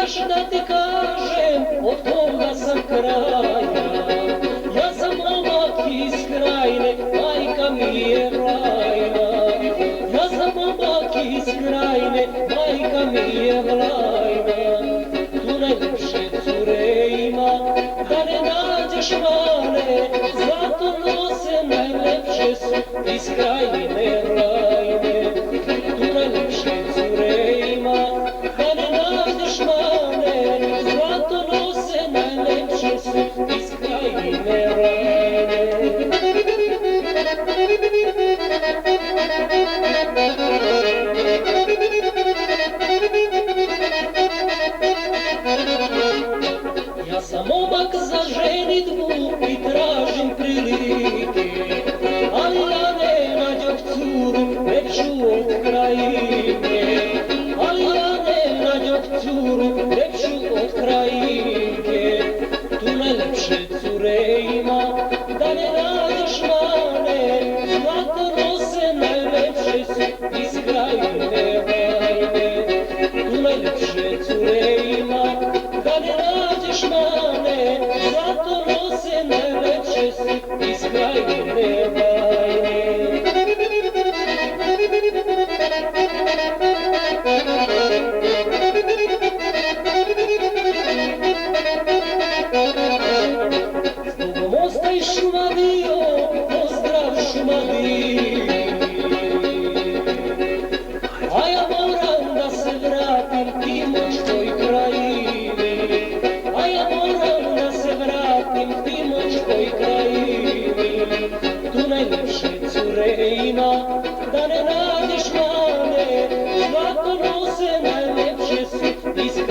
pitaš da ti kažem od koga sam kraja. Ja sam momak iz Krajine, majka mi je Vlajna. Ja sam momak iz Krajine, majka mi je Vlajna. Tu najljepše cure ima, da ne nađeš mane, zlato nose najlepše su iz Krajine Vlajne. Tu najljepše cure ima, da ne nađeš mane, zlato nose najlepše su iz Krajine Vlajne. Ja sam momak za ženitbu i tražim prilike, ali ja ne nađoh curu lepšu od Krajine. Ali ja ne nađoh curu lepšu od Krajinke. Tu najlepše cure ima, da ne nađeš mane, zlato nose najlepše su iz Krajine Vlajne. Tu najlepše cure ima, da ne nađeš mane, zlato nose najlepše su iz Krajine Vlajne. Zbogom ostaj Šumadija, pozdrav Šumadiji. A ja moram da se vratim Timočkoj Krajini. A ja moram da se vratim Timočkoj Krajini. Tu najlepše cure ima, da ne nađeš mane, zlato nose najlepše su iz